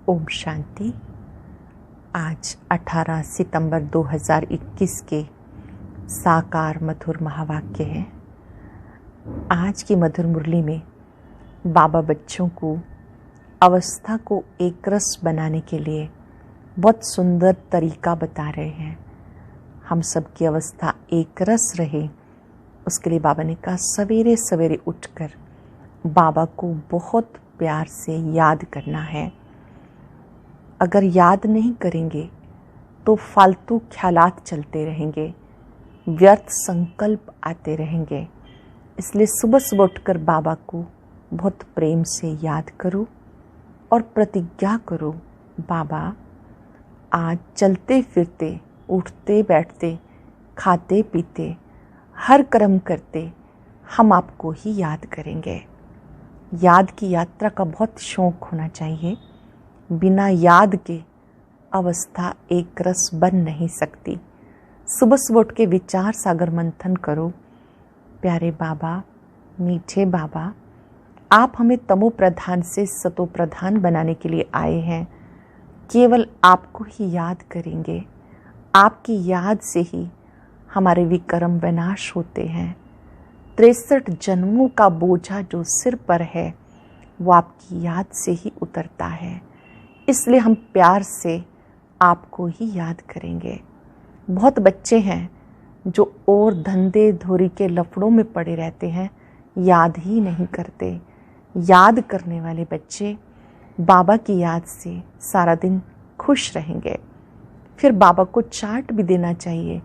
ओम शांति। आज 18 सितंबर 2021 के साकार मधुर महावाक्य है। आज की मधुर मुरली में बाबा बच्चों को अवस्था को एक रस बनाने के लिए बहुत सुंदर तरीका बता रहे हैं। हम सब की अवस्था एक रस रहे, उसके लिए बाबा ने कहा सवेरे सवेरे उठकर बाबा को बहुत प्यार से याद करना है। अगर याद नहीं करेंगे तो फालतू ख्यालात चलते रहेंगे, व्यर्थ संकल्प आते रहेंगे। इसलिए सुबह सुबह उठकर बाबा को बहुत प्रेम से याद करो और प्रतिज्ञा करो, बाबा आज चलते फिरते, उठते बैठते, खाते पीते, हर कर्म करते हम आपको ही याद करेंगे। याद की यात्रा का बहुत शौक होना चाहिए। बिना याद के अवस्था एक रस बन नहीं सकती। सुबह सुबह उठ के विचार सागर मंथन करो, प्यारे बाबा, मीठे बाबा, आप हमें तमो प्रधान से सतो प्रधान बनाने के लिए आए हैं। केवल आपको ही याद करेंगे। आपकी याद से ही हमारे विकर्म विनाश होते हैं। 63 जन्मों का बोझा जो सिर पर है वो आपकी याद से ही उतरता है। इसलिए हम प्यार से आपको ही याद करेंगे। बहुत बच्चे हैं जो और धंधे धोरी के लफड़ों में पड़े रहते हैं, याद ही नहीं करते। याद करने वाले बच्चे बाबा की याद से सारा दिन खुश रहेंगे। फिर बाबा को चार्ट भी देना चाहिए,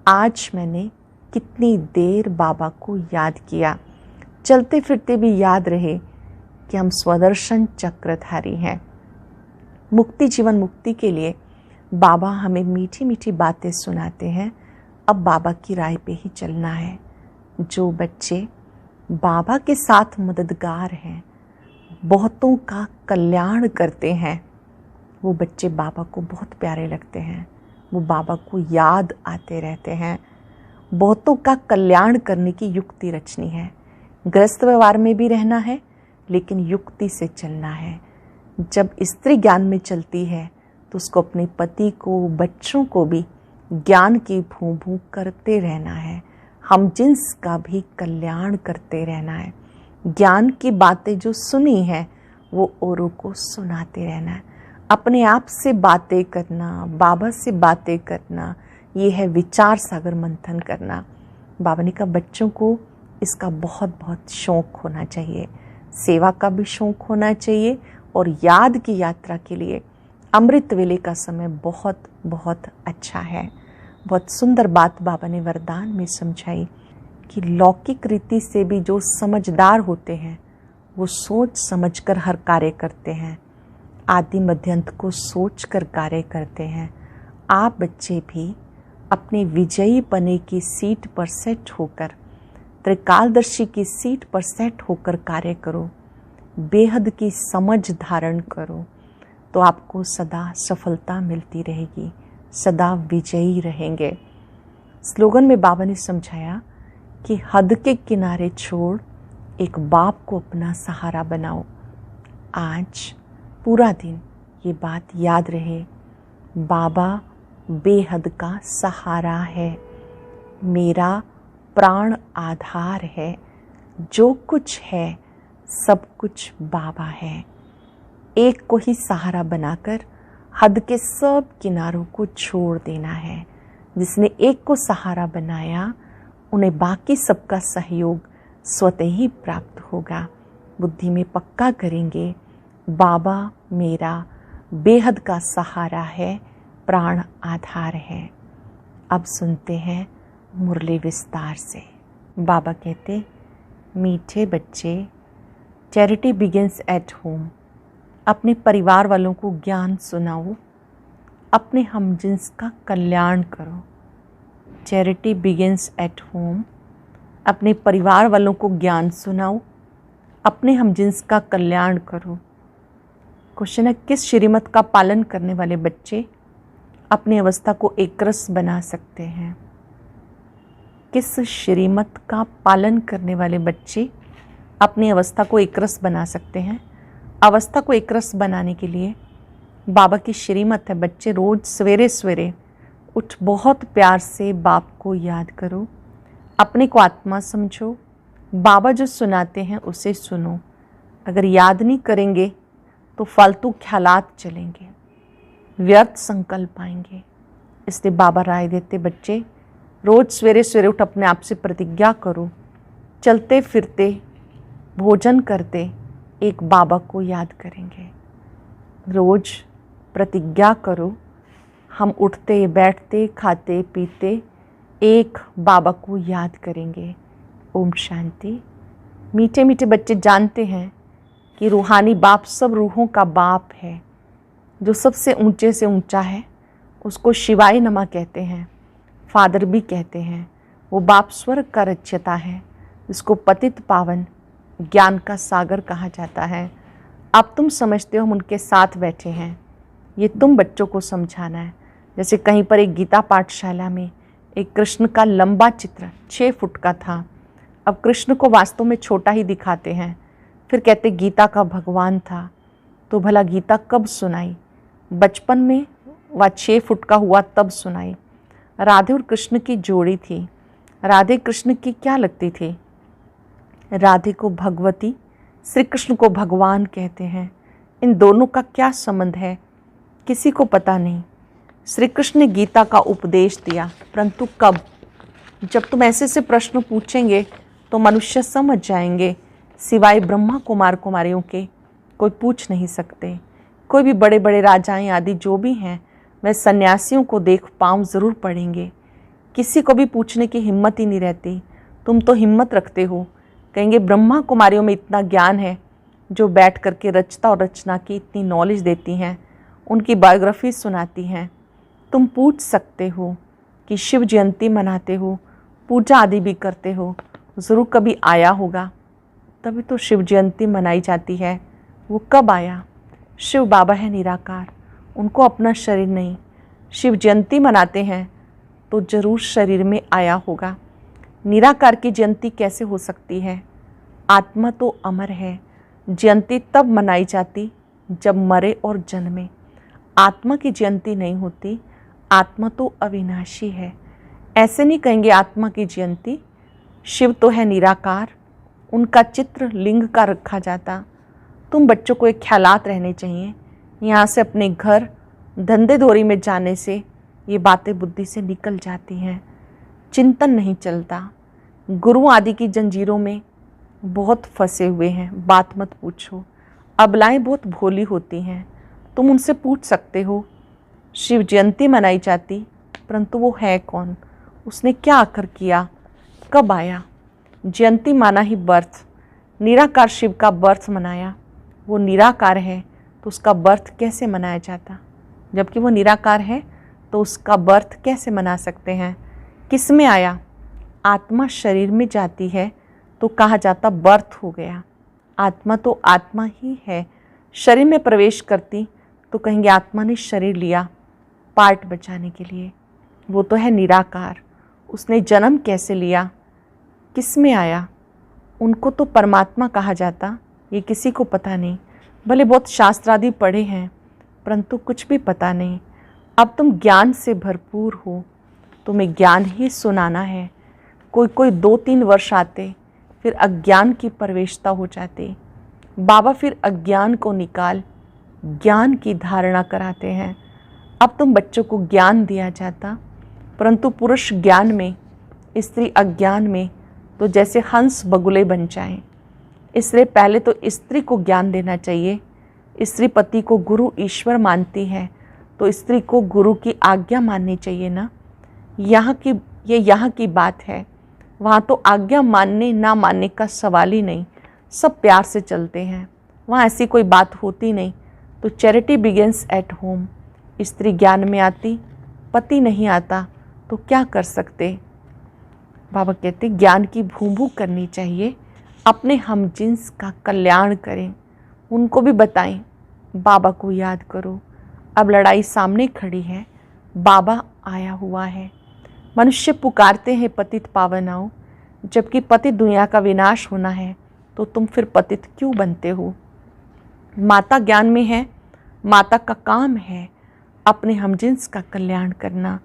आज मैंने कितनी देर बाबा को याद किया। चलते फिरते भी याद रहे कि हम स्वदर्शन चक्रधारी हैं। मुक्ति जीवन मुक्ति के लिए बाबा हमें मीठी मीठी बातें सुनाते हैं। अब बाबा की राय पे ही चलना है। जो बच्चे बाबा के साथ मददगार हैं, बहुतों का कल्याण करते हैं, वो बच्चे बाबा को बहुत प्यारे लगते हैं। वो बाबा को याद आते रहते हैं। बहुतों का कल्याण करने की युक्ति रचनी है। गृहस्थ व्यवहार में भी रहना है, लेकिन युक्ति से चलना है। जब स्त्री ज्ञान में चलती है तो उसको अपने पति को, बच्चों को भी ज्ञान की भूं भूं करते रहना है। हम जिन्स का भी कल्याण करते रहना है। ज्ञान की बातें जो सुनी है वो औरों को सुनाते रहना है। अपने आप से बातें करना, बाबा से बातें करना, ये है विचार सागर मंथन करना। बाबा ने कहा बच्चों को इसका बहुत बहुत शौक होना चाहिए। सेवा का भी शौक होना चाहिए और याद की यात्रा के लिए अमृत वेले का समय बहुत बहुत अच्छा है। बहुत सुंदर बात बाबा ने वरदान में समझाई कि लौकिक रीति से भी जो समझदार होते हैं वो सोच समझकर हर कार्य करते हैं। आदि मध्यंत को सोच कर कार्य करते हैं। आप बच्चे भी अपने विजयी पने की सीट पर सेट होकर, त्रिकालदर्शी की सीट पर सेट होकर कार्य करो। बेहद की समझ धारण करो तो आपको सदा सफलता मिलती रहेगी, सदा विजयी रहेंगे। स्लोगन में बाबा ने समझाया कि हद के किनारे छोड़ एक बाप को अपना सहारा बनाओ। आज पूरा दिन ये बात याद रहे, बाबा बेहद का सहारा है, मेरा प्राण आधार है। जो कुछ है सब कुछ बाबा है। एक को ही सहारा बनाकर हद के सब किनारों को छोड़ देना है। जिसने एक को सहारा बनाया उन्हें बाकी सबका सहयोग स्वतः ही प्राप्त होगा। बुद्धि में पक्का करेंगे, बाबा मेरा बेहद का सहारा है, प्राण आधार है। अब सुनते हैं मुरली विस्तार से। बाबा कहते, मीठे बच्चे, चैरिटी बिगिंस एट होम। अपने परिवार वालों को ज्ञान सुनाओ, अपने हमजिन्स का कल्याण करो। Charity begins at home. अपने परिवार वालों को ज्ञान सुनाओ, अपने हमजिन्स का कल्याण करो। क्वेश्चन है, किस श्रीमत का पालन करने वाले बच्चे अपनी अवस्था को एकरस बना सकते हैं? किस श्रीमत का पालन करने वाले बच्चे अपनी अवस्था को एकरस बना सकते हैं? अवस्था को एकरस बनाने के लिए बाबा की श्रीमत है बच्चे, रोज सवेरे सवेरे उठ बहुत प्यार से बाप को याद करो, अपने को आत्मा समझो, बाबा जो सुनाते हैं उसे सुनो। अगर याद नहीं करेंगे तो फालतू ख्यालात चलेंगे, व्यर्थ संकल्प आएंगे। इसलिए बाबा राय देते बच्चे, रोज सवेरे सवेरे उठ अपने आप से प्रतिज्ञा करो, चलते फिरते भोजन करते एक बाबा को याद करेंगे। रोज प्रतिज्ञा करो, हम उठते बैठते खाते पीते एक बाबा को याद करेंगे। ओम शांति। मीठे मीठे बच्चे जानते हैं कि रूहानी बाप सब रूहों का बाप है, जो सबसे ऊंचे से ऊंचा है। उसको शिवाय नमा कहते हैं, फादर भी कहते हैं। वो बाप स्वर्ग का रचयिता है, जिसको पतित पावन ज्ञान का सागर कहा जाता है। अब तुम समझते हो हम उनके साथ बैठे हैं, ये तुम बच्चों को समझाना है। जैसे कहीं पर एक गीता पाठशाला में एक कृष्ण का लंबा चित्र 6 फुट का था। अब कृष्ण को वास्तव में छोटा ही दिखाते हैं, फिर कहते गीता का भगवान था। तो भला गीता कब सुनाई? बचपन में वह 6 फुट का हुआ तब सुनाई। राधे और कृष्ण की जोड़ी थी। राधे कृष्ण की क्या लगती थी? राधे को भगवती, श्री कृष्ण को भगवान कहते हैं। इन दोनों का क्या संबंध है किसी को पता नहीं। श्री कृष्ण ने गीता का उपदेश दिया, परंतु कब? जब तुम ऐसे से प्रश्न पूछेंगे तो मनुष्य समझ जाएंगे, सिवाय ब्रह्मा कुमार कुमारियों के कोई पूछ नहीं सकते। कोई भी बड़े बड़े राजाएं आदि जो भी हैं, वह सन्यासियों को देख पाँव ज़रूर पड़ेंगे। किसी को भी पूछने की हिम्मत ही नहीं रहती। तुम तो हिम्मत रखते हो, कहेंगे ब्रह्मा कुमारियों में इतना ज्ञान है, जो बैठ करके रचता और रचना की इतनी नॉलेज देती हैं, उनकी बायोग्राफी सुनाती हैं। तुम पूछ सकते हो कि शिव जयंती मनाते हो, पूजा आदि भी करते हो, ज़रूर कभी आया होगा, तभी तो शिव जयंती मनाई जाती है। वो कब आया? शिव बाबा है निराकार, उनको अपना शरीर नहीं। शिव जयंती मनाते हैं तो ज़रूर शरीर में आया होगा। निराकार की जयंती कैसे हो सकती है? आत्मा तो अमर है। जयंती तब मनाई जाती जब मरे और जन्मे। आत्मा की जयंती नहीं होती। आत्मा तो अविनाशी है। ऐसे नहीं कहेंगे आत्मा की जयंती। शिव तो है निराकार, उनका चित्र लिंग का रखा जाता। तुम बच्चों को एक ख्यालात रहने चाहिए। यहाँ से अपने घर धंधे धोरी में जाने से ये बातें बुद्धि से निकल जाती हैं, चिंतन नहीं चलता। गुरु आदि की जंजीरों में बहुत फंसे हुए हैं, बात मत पूछो। अबलाएं बहुत भोली होती हैं, तुम उनसे पूछ सकते हो। शिव जयंती मनाई जाती, परंतु वो है कौन? उसने क्या आकर किया? कब आया? जयंती माना ही बर्थ। निराकार शिव का बर्थ मनाया। वो निराकार है तो उसका बर्थ कैसे मनाया जाता? जबकि वो निराकार है तो उसका बर्थ कैसे मना सकते हैं? किस में आया? आत्मा शरीर में जाती है तो कहा जाता बर्थ हो गया। आत्मा तो आत्मा ही है। शरीर में प्रवेश करती तो कहेंगे आत्मा ने शरीर लिया पार्ट बचाने के लिए। वो तो है निराकार। उसने जन्म कैसे लिया? किस में आया? उनको तो परमात्मा कहा जाता, ये किसी को पता नहीं। भले बहुत शास्त्र आदि पढ़े हैं, परंतु कुछ भी पता नहीं। अब तुम ज्ञान से भरपूर हो, तुम्हें ज्ञान ही सुनाना है। कोई कोई 2-3 वर्ष आते, फिर अज्ञान की प्रवेशता हो जाती। बाबा फिर अज्ञान को निकाल ज्ञान की धारणा कराते हैं। अब तुम बच्चों को ज्ञान दिया जाता, परंतु पुरुष ज्ञान में, स्त्री अज्ञान में, तो जैसे हंस बगुले बन जाएं। इसलिए पहले तो स्त्री को ज्ञान देना चाहिए। स्त्री पति को गुरु ईश्वर मानती है, तो स्त्री को गुरु की आज्ञा माननी चाहिए ना। यहाँ की बात है। वहाँ तो आज्ञा मानने ना मानने का सवाल ही नहीं, सब प्यार से चलते हैं। वहाँ ऐसी कोई बात होती नहीं। तो चैरिटी बिगिंस एट होम। स्त्री ज्ञान में आती, पति नहीं आता, तो क्या कर सकते? बाबा कहते ज्ञान की भूभू करनी चाहिए, अपने हम जिन्स का कल्याण करें, उनको भी बताएं, बाबा को याद करो। अब लड़ाई सामने खड़ी है, बाबा आया हुआ है। मनुष्य पुकारते हैं पतित पावन आओ, जबकि पतित दुनिया का विनाश होना है, तो तुम फिर पतित क्यों बनते हो? माता ज्ञान में है माता का काम है अपने हमजिन्स का कल्याण करना।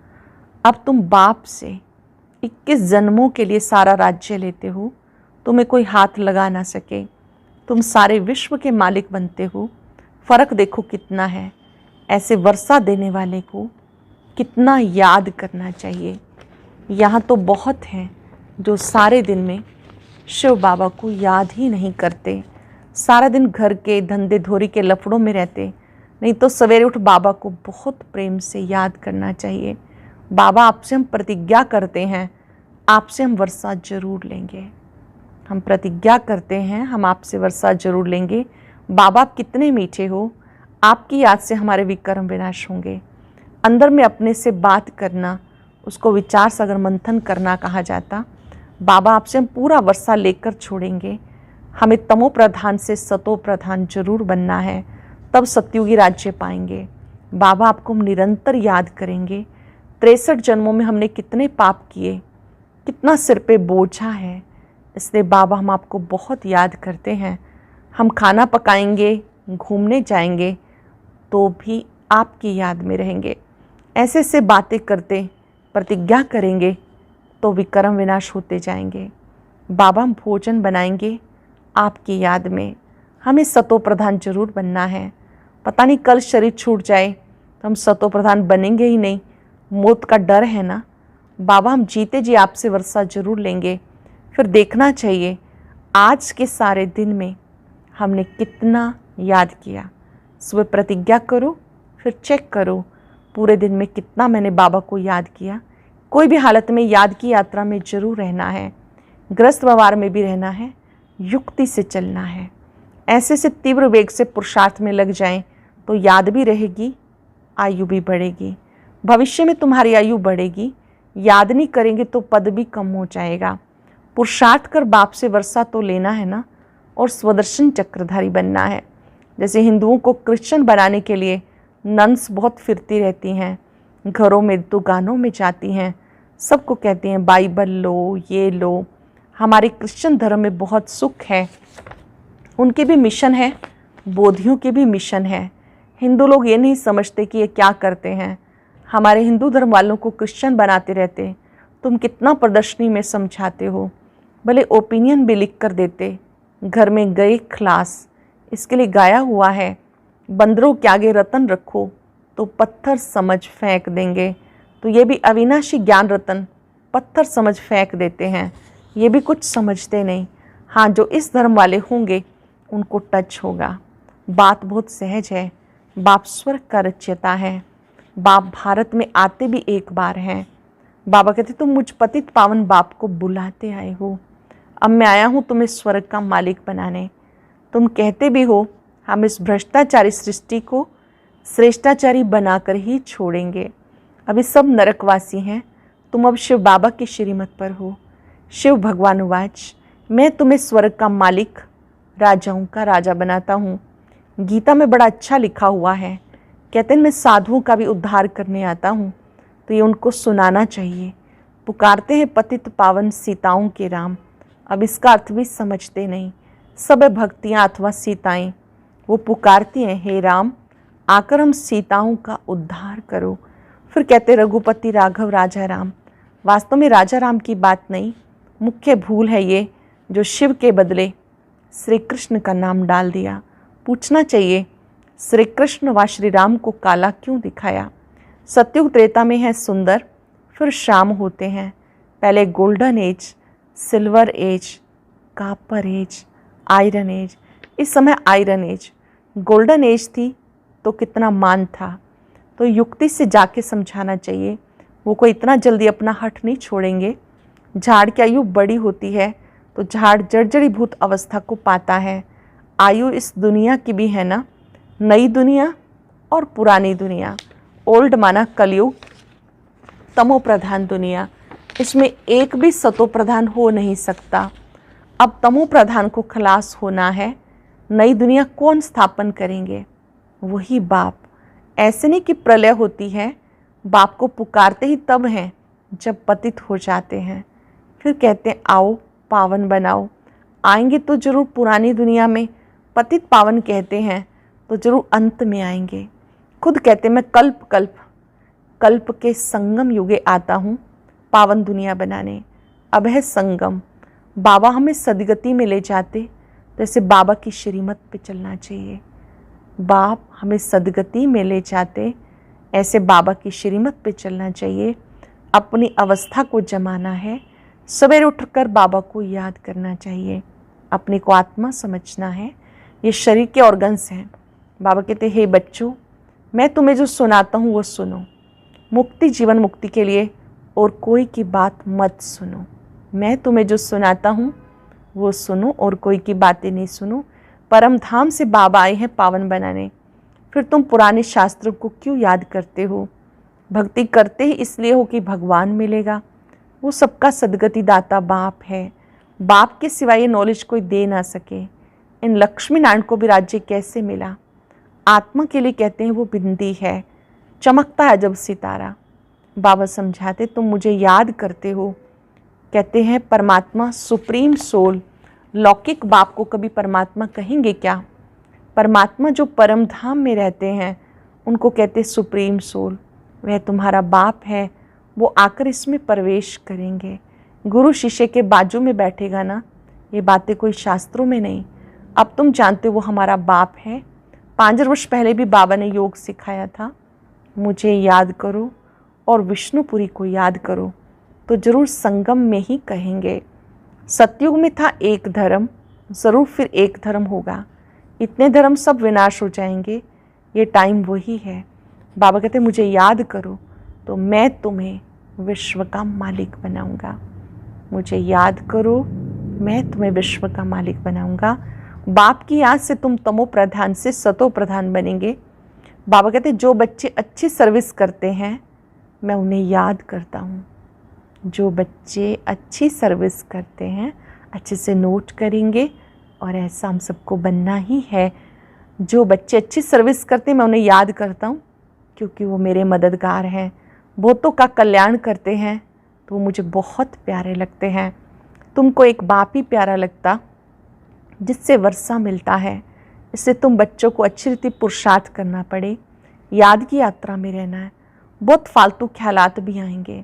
अब तुम बाप से 21 जन्मों के लिए सारा राज्य लेते हो, तुम्हें कोई हाथ लगा ना सके, तुम सारे विश्व के मालिक बनते हो। फ़र्क देखो कितना है। ऐसे वर्षा देने वाले को कितना याद करना चाहिए। यहाँ तो बहुत हैं जो सारे दिन में शिव बाबा को याद ही नहीं करते, सारा दिन घर के धंधे धोरी के लफड़ों में रहते। नहीं तो सवेरे उठ बाबा को बहुत प्रेम से याद करना चाहिए। बाबा आपसे हम प्रतिज्ञा करते हैं, आपसे हम वर्षा जरूर लेंगे। हम प्रतिज्ञा करते हैं हम आपसे वर्षा जरूर लेंगे। बाबा आप कितने मीठे हो, आपकी याद से हमारे विकर्म विनाश होंगे। अंदर में अपने से बात करना, उसको विचार सागर मंथन करना कहा जाता। बाबा आपसे हम पूरा वर्षा लेकर छोड़ेंगे। हमें तमो प्रधान से सतो प्रधान जरूर बनना है, तब सतयुगी राज्य पाएंगे। बाबा आपको हम निरंतर याद करेंगे। 63 जन्मों में हमने कितने पाप किए, कितना सिर पे बोझा है, इसलिए बाबा हम आपको बहुत याद करते हैं। हम खाना पकाएंगे, घूमने जाएंगे तो भी आपकी याद में रहेंगे। ऐसे ऐसे बातें करते प्रतिज्ञा करेंगे तो विकर्म विनाश होते जाएंगे। बाबा हम भोजन बनाएंगे आपकी याद में। हमें सतो प्रधान जरूर बनना है। पता नहीं कल शरीर छूट जाए तो हम सतो प्रधान बनेंगे ही नहीं, मौत का डर है ना। बाबा हम जीते जी आपसे वर्षा जरूर लेंगे। फिर देखना चाहिए आज के सारे दिन में हमने कितना याद किया। सुबह प्रतिज्ञा करो, फिर चेक करो पूरे दिन में कितना मैंने बाबा को याद किया। कोई भी हालत में याद की यात्रा में जरूर रहना है, ग्रस्त व्यवहार में भी रहना है, युक्ति से चलना है। ऐसे से तीव्र वेग से पुरुषार्थ में लग जाएं तो याद भी रहेगी, आयु भी बढ़ेगी। भविष्य में तुम्हारी आयु बढ़ेगी। याद नहीं करेंगे तो पद भी कम हो जाएगा। पुरुषार्थ कर बाप से वर्षा तो लेना है ना, और स्वदर्शन चक्रधारी बनना है। जैसे हिंदुओं को क्रिश्चियन बनाने के लिए नन्स बहुत फिरती रहती हैं, घरों में दुकानों में जाती हैं, सबको कहती हैं बाइबल लो, ये लो। हमारे क्रिश्चियन धर्म में बहुत सुख है, उनके भी मिशन है, बोधियों के भी मिशन है। हिंदू लोग ये नहीं समझते कि ये क्या करते हैं। हमारे हिंदू धर्म वालों को क्रिश्चियन बनाते रहते। तुम कितना प्रदर्शनी में समझाते हो, भले ओपिनियन भी लिख कर देते। घर में गए क्लास, इसके लिए गाया हुआ है, बंदरों के आगे रतन रखो तो पत्थर समझ फेंक देंगे। तो ये भी अविनाशी ज्ञान रतन पत्थर समझ फेंक देते हैं। ये भी कुछ समझते नहीं। हाँ, जो इस धर्म वाले होंगे उनको टच होगा। बात बहुत सहज है। बाप स्वर्ग का रचयिता है। बाप भारत में आते भी एक बार हैं। बाबा कहते तुम मुझ पतित पावन बाप को बुलाते आए हो, अब मैं आया हूँ तुम्हें स्वर्ग का मालिक बनाने। तुम कहते भी हो हम इस भ्रष्टाचारी सृष्टि को श्रेष्ठाचारी बनाकर ही छोड़ेंगे। अभी सब नरकवासी हैं, तुम अब शिव बाबा की श्रीमत पर हो। शिव भगवान उवाच, मैं तुम्हें स्वर्ग का मालिक, राजाओं का राजा बनाता हूँ। गीता में बड़ा अच्छा लिखा हुआ है। कहते हैं मैं साधुओं का भी उद्धार करने आता हूँ, तो ये उनको सुनाना चाहिए। पुकारते हैं पतित पावन सीताओं के राम, अब इसका अर्थ भी समझते नहीं। सब भक्तियाँ अथवा सीताएं वो पुकारती हैं, हे राम आकर हम सीताओं का उद्धार करो। फिर कहते रघुपति राघव राजा राम। वास्तव में राजा राम की बात नहीं, मुख्य भूल है ये जो शिव के बदले श्री कृष्ण का नाम डाल दिया। पूछना चाहिए श्री कृष्ण व श्री राम को काला क्यों दिखाया। सतयुग त्रेता में है सुंदर, फिर शाम होते हैं। पहले golden age, silver age, copper age, iron age. इस समय आयरन एज, गोल्डन एज थी तो कितना मान था। तो युक्ति से जाके समझाना चाहिए। वो कोई इतना जल्दी अपना हट नहीं छोड़ेंगे। झाड़ की आयु बड़ी होती है तो झाड़ जर्जरीभूत अवस्था को पाता है। आयु इस दुनिया की भी है ना, नई दुनिया और पुरानी दुनिया। ओल्ड माना कलयुग, तमो प्रधान दुनिया, इसमें एक भी सतो प्रधान हो नहीं सकता। अब तमो प्रधान को खलास होना है। नई दुनिया कौन स्थापन करेंगे? वही बाप। ऐसे नहीं कि प्रलय होती है, बाप को पुकारते ही तब हैं जब पतित हो जाते हैं। फिर कहते हैं आओ पावन बनाओ। आएंगे तो जरूर पुरानी दुनिया में, पतित पावन कहते हैं तो जरूर अंत में आएंगे। खुद कहते मैं कल्प कल्प कल्प के संगम युगे आता हूँ पावन दुनिया बनाने। अब है संगम। बाबा हमें सदगति में ले जाते तो ऐसे बाबा की श्रीमत पे चलना चाहिए। बाप हमें सदगति में ले जाते ऐसे बाबा की श्रीमत पे चलना चाहिए। अपनी अवस्था को जमाना है, सवेरे उठकर बाबा को याद करना चाहिए। अपने को आत्मा समझना है, ये शरीर के ऑर्गन्स हैं। बाबा कहते हे बच्चों, मैं तुम्हें जो सुनाता हूँ वो सुनो। मुक्ति जीवन मुक्ति के लिए और कोई की बात मत सुनो। मैं तुम्हें जो सुनाता हूँ वो सुनो और कोई की बातें नहीं सुनो। परम धाम से बाबा आए हैं पावन बनाने, फिर तुम पुराने शास्त्रों को क्यों याद करते हो? भक्ति करते ही इसलिए हो कि भगवान मिलेगा। वो सबका सदगति दाता बाप है। बाप के सिवाय ये नॉलेज कोई दे ना सके। इन लक्ष्मी नारायण को भी राज्य कैसे मिला? आत्मा के लिए कहते हैं वो बिंदी है, चमकता है जब सितारा। बाबा समझाते तुम मुझे याद करते हो। कहते हैं परमात्मा सुप्रीम सोल। लौकिक बाप को कभी परमात्मा कहेंगे क्या? परमात्मा जो परम धाम में रहते हैं उनको कहते सुप्रीम सोल। वह तुम्हारा बाप है, वो आकर इसमें प्रवेश करेंगे। गुरु शिष्य के बाजू में बैठेगा ना, ये बातें कोई शास्त्रों में नहीं। अब तुम जानते हो वो हमारा बाप है। 5 वर्ष पहले भी बाबा ने योग सिखाया था, मुझे याद करो और विष्णुपुरी को याद करो, तो जरूर संगम में ही कहेंगे। सतयुग में था एक धर्म, ज़रूर फिर एक धर्म होगा। इतने धर्म सब विनाश हो जाएंगे, ये टाइम वही है। बाबा कहते मुझे याद करो तो मैं तुम्हें विश्व का मालिक बनाऊंगा। मुझे याद करो, मैं तुम्हें विश्व का मालिक बनाऊंगा। बाप की याद से तुम तमो प्रधान से सतो प्रधान बनेंगे। बाबा कहते जो बच्चे अच्छी सर्विस करते हैं मैं उन्हें याद करता हूँ। जो बच्चे अच्छी सर्विस करते हैं अच्छे से नोट करेंगे, और ऐसा हम सबको बनना ही है। जो बच्चे अच्छी सर्विस करते हैं मैं उन्हें याद करता हूँ, क्योंकि वो मेरे मददगार हैं। बहुतों का कल्याण करते हैं तो वो मुझे बहुत प्यारे लगते हैं। तुमको एक बाप ही प्यारा लगता जिससे वर्षा मिलता है। इससे तुम बच्चों को अच्छी रीति पुरुषार्थ करना पड़े, याद की यात्रा में रहना है। बहुत फालतू ख्यालात भी आएंगे।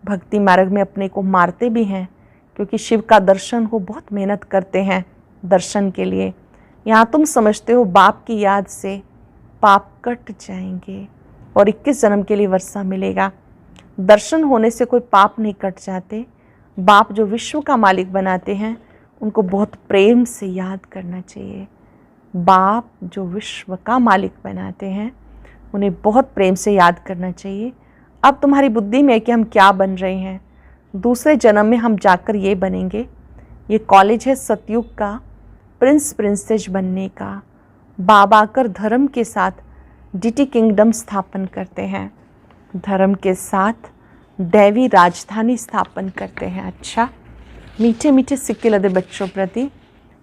भक्ति मार्ग में अपने को मारते भी हैं, क्योंकि शिव का दर्शन हो बहुत मेहनत करते हैं दर्शन के लिए। यहाँ तुम समझते हो बाप की याद से पाप कट जाएंगे और 21 जन्म के लिए वर्षा मिलेगा। दर्शन होने से कोई पाप नहीं कट जाते। बाप जो विश्व का मालिक बनाते हैं उनको बहुत प्रेम से याद करना चाहिए। बाप जो विश्व का मालिक बनाते हैं उन्हें बहुत प्रेम से याद करना चाहिए। अब तुम्हारी बुद्धि में है कि हम क्या बन रहे हैं, दूसरे जन्म में हम जाकर ये बनेंगे। ये कॉलेज है सतयुग का, प्रिंस प्रिंसेस बनने का। बाबा आकर धर्म के साथ डिटी किंगडम स्थापन करते हैं, धर्म के साथ दैवी राजधानी स्थापन करते हैं। अच्छा, मीठे मीठे सिक्के लदे बच्चों प्रति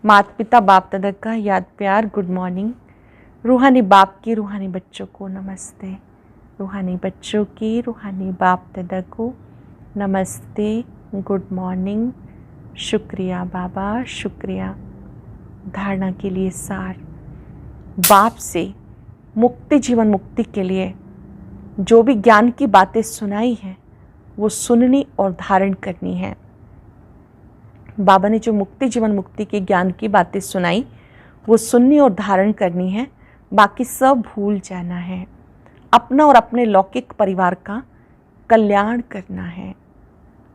माता पिता बाप दादा का याद प्यार गुड मॉर्निंग। रूहानी बाप की रूहानी बच्चों को नमस्ते। रूहानी बच्चों की रूहानी बाप दादा को नमस्ते, गुड मॉर्निंग। शुक्रिया बाबा, शुक्रिया। धारणा के लिए सार, बाप से मुक्ति जीवन मुक्ति के लिए जो भी ज्ञान की बातें सुनाई हैं वो सुननी और धारण करनी है। बाबा ने जो मुक्ति जीवन मुक्ति के ज्ञान की बातें सुनाई वो सुननी और धारण करनी है, बाकी सब भूल जाना है। अपना और अपने लौकिक परिवार का कल्याण करना है।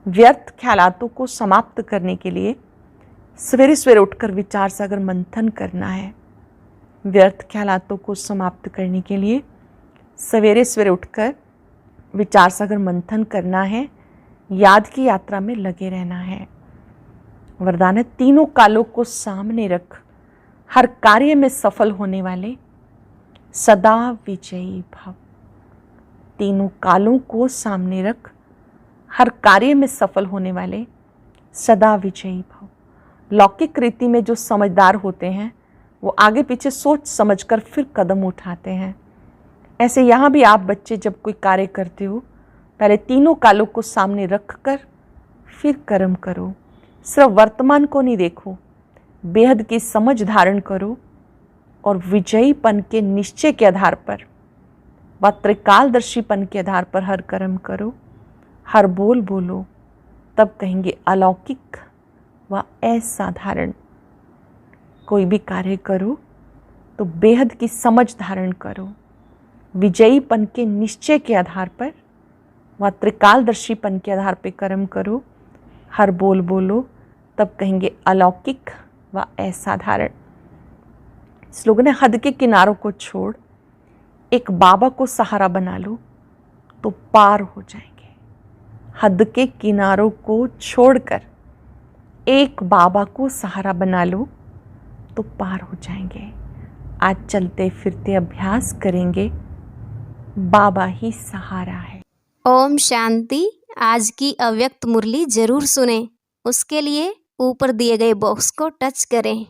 व्यर्थ ख्यालातों को समाप्त करने के लिए सवेरे सवेरे उठकर विचार सागर मंथन करना है। व्यर्थ ख्यालातों को समाप्त करने के लिए सवेरे सवेरे उठकर विचार सागर मंथन करना है। याद की यात्रा में लगे रहना है। वरदान है, तीनों कालों को सामने रख हर कार्य में सफल होने वाले सदा विजयी भव। तीनों कालों को सामने रख हर कार्य में सफल होने वाले सदा विजयी भव। लौकिक रीति में जो समझदार होते हैं वो आगे पीछे सोच समझकर फिर कदम उठाते हैं। ऐसे यहाँ भी आप बच्चे जब कोई कार्य करते हो पहले तीनों कालों को सामने रख कर फिर कर्म करो। सिर्फ वर्तमान को नहीं देखो, बेहद की समझ धारण करो और विजयीपन के निश्चय के आधार पर व त्रिकालदर्शीपन के आधार पर हर कर्म करो, हर बोल बोलो, तब कहेंगे अलौकिक व असाधारण। कोई भी कार्य करो तो बेहद की समझ धारण करो, विजयीपन के निश्चय के आधार पर व त्रिकालदर्शीपन के आधार पर कर्म करो, हर बोल बोलो, तब कहेंगे अलौकिक व असाधारण। स्लोगन है हद के किनारों को छोड़ एक बाबा को सहारा बना लो तो पार हो जाएंगे। हद के किनारों को छोड़कर एक बाबा को सहारा बना लो तो पार हो जाएंगे। आज चलते फिरते अभ्यास करेंगे, बाबा ही सहारा है। ओम शांति। आज की अव्यक्त मुरली जरूर सुने। उसके लिए ऊपर दिए गए बॉक्स को टच करें।